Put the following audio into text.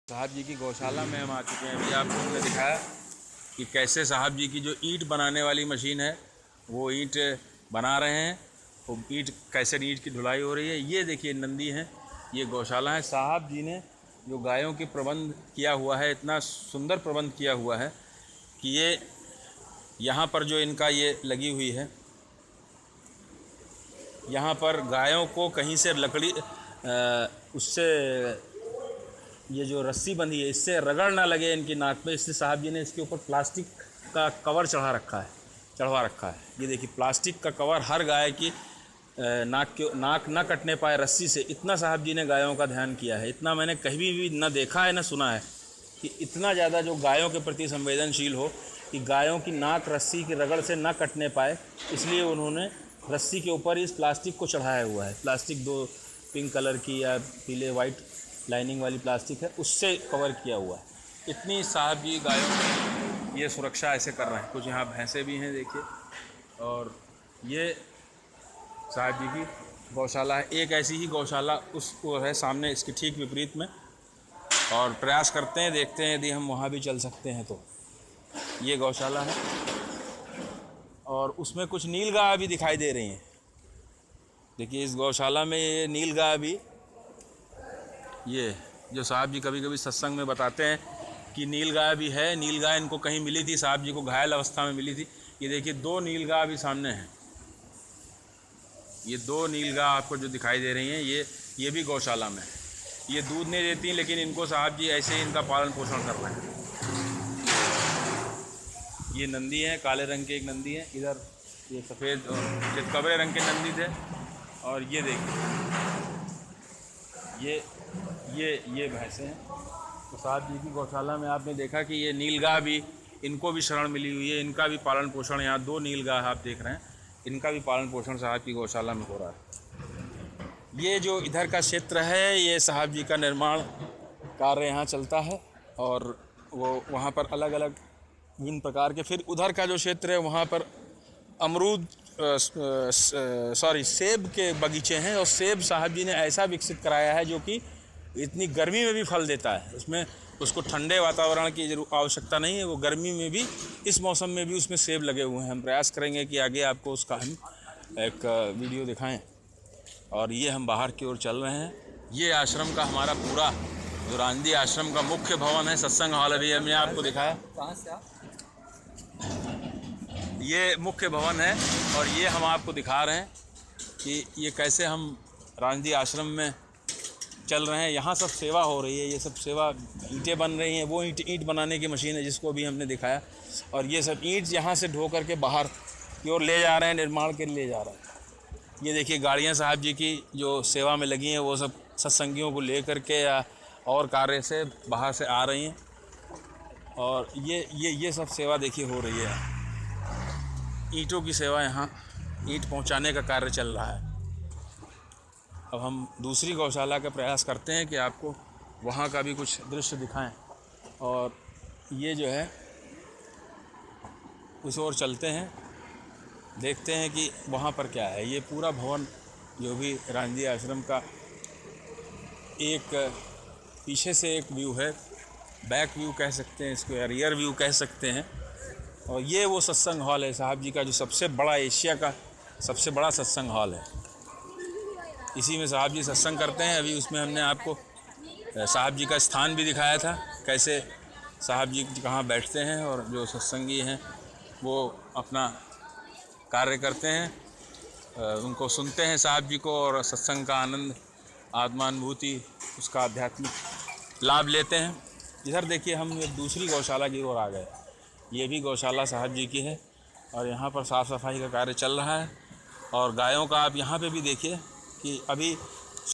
साहब जी की गौशाला में हम आ चुके हैं। अभी आपको हमने दिखाया कि कैसे साहब जी की जो ईंट बनाने वाली मशीन है वो ईंट बना रहे हैं। वो ईंट कैसे ईंट की धुलाई हो रही है। ये देखिए नंदी है, ये गौशाला है। साहब जी ने जो गायों के प्रबंध किया हुआ है, इतना सुंदर प्रबंध किया हुआ है कि ये यहाँ पर जो इनका ये लगी हुई है, यहाँ पर गायों को कहीं से लकड़ी उससे ये जो रस्सी बंधी है इससे रगड़ ना लगे इनकी नाक पे, इसलिए साहब जी ने इसके ऊपर प्लास्टिक का कवर चढ़वा रखा है। ये देखिए प्लास्टिक का कवर हर गाय की नाक ना कटने पाए रस्सी से, इतना साहब जी ने गायों का ध्यान किया है। इतना मैंने कहीं भी ना देखा है ना सुना है कि इतना ज़्यादा जो गायों के प्रति संवेदनशील हो कि गायों की नाक रस्सी की रगड़ से ना कटने पाए, इसलिए उन्होंने रस्सी के ऊपर इस प्लास्टिक को चढ़ाया हुआ है। प्लास्टिक दो पिंक कलर की या पीले वाइट लाइनिंग वाली प्लास्टिक है, उससे कवर किया हुआ है। इतनी साहब जी गायों की ये सुरक्षा ऐसे कर रहे हैं। कुछ यहाँ भैंसें भी हैं देखिए, और ये साहब जी की गौशाला है। एक ऐसी ही गौशाला उसको है सामने इसके ठीक विपरीत में, और प्रयास करते हैं, देखते हैं यदि हम वहाँ भी चल सकते हैं तो। ये गौशाला है और उसमें कुछ नीलगाय भी दिखाई दे रही हैं। देखिए इस गौशाला में ये नीलगाय भी, ये जो साहब जी कभी कभी सत्संग में बताते हैं कि नीलगाय भी है। नीलगाय इनको कहीं मिली थी, साहब जी को घायल अवस्था में मिली थी। ये देखिए दो नीलगाय भी सामने हैं। ये दो नीलगाय आपको जो दिखाई दे रही हैं ये भी गौशाला में है। ये दूध नहीं देती, लेकिन इनको साहब जी ऐसे ही इनका पालन पोषण कर रहे हैं। ये नंदी है, काले रंग के एक नंदी है। इधर ये सफ़ेद और चितकबरे रंग के नंदी थे। और ये देखिए ये भैंसें हैं। तो साहब जी की गौशाला में आपने देखा कि ये नीलगाय भी, इनको भी शरण मिली हुई है। इनका भी पालन पोषण, यहाँ दो नीलगाय आप देख रहे हैं, इनका भी पालन पोषण साहब की गौशाला में हो रहा है। ये जो इधर का क्षेत्र है, ये साहब जी का निर्माण कार्य यहाँ चलता है, और वो वहाँ पर अलग अलग विभिन्न प्रकार के, फिर उधर का जो क्षेत्र है वहाँ पर अमरूद सेब के बगीचे हैं। और सेब साहब जी ने ऐसा विकसित कराया है जो कि इतनी गर्मी में भी फल देता है। उसमें उसको ठंडे वातावरण की आवश्यकता नहीं है, वो गर्मी में भी, इस मौसम में भी उसमें सेब लगे हुए हैं। हम प्रयास करेंगे कि आगे आपको उसका हम एक वीडियो दिखाएं। और ये हम बाहर की ओर चल रहे हैं। ये आश्रम का हमारा पूरा जो रांदी आश्रम का मुख्य भवन है, सत्संग हॉल, अभी हमने आपको दिखाया। कहाँ से आप? ये मुख्य भवन है, और ये हम आपको दिखा रहे हैं कि ये कैसे हम रांदी आश्रम में चल रहे हैं। यहाँ सब सेवा हो रही है, ये सब सेवा, ईंटें बन रही हैं। वो ईंट बनाने की मशीन है जिसको भी हमने दिखाया, और ये सब ईंट यहाँ से ढो करके बाहर की ओर ले जा रहे हैं, निर्माण के लिए ले जा रहे हैं। ये देखिए गाड़ियाँ साहब जी की जो सेवा में लगी हैं, वो सब सत्संगियों को ले करके या और कार्य से बाहर से आ रही हैं। और ये सब सेवा देखिए हो रही है। ईंटों की सेवा, यहाँ ईंट पहुँचाने का कार्य चल रहा है। अब हम दूसरी गौशाला का प्रयास करते हैं कि आपको वहाँ का भी कुछ दृश्य दिखाएं। और ये जो है उस ओर चलते हैं, देखते हैं कि वहाँ पर क्या है। ये पूरा भवन जो भी रांदी आश्रम का एक पीछे से एक व्यू है, बैक व्यू कह सकते हैं इसको, या रियर व्यू कह सकते हैं। और ये वो सत्संग हॉल है साहब जी का, जो सबसे बड़ा, एशिया का सबसे बड़ा सत्संग हॉल है। इसी में साहब जी सत्संग करते हैं। अभी उसमें हमने आपको साहब जी का स्थान भी दिखाया था, कैसे साहब जी कहाँ बैठते हैं, और जो सत्संगी हैं वो अपना कार्य करते हैं, उनको सुनते हैं साहब जी को, और सत्संग का आनंद, आत्मानुभूति, उसका आध्यात्मिक लाभ लेते हैं। इधर देखिए हम एक दूसरी गौशाला की ओर आ गए। ये भी गौशाला साहब जी की है, और यहाँ पर साफ़ सफाई का कार्य चल रहा है। और गायों का आप यहाँ पे भी देखिए कि अभी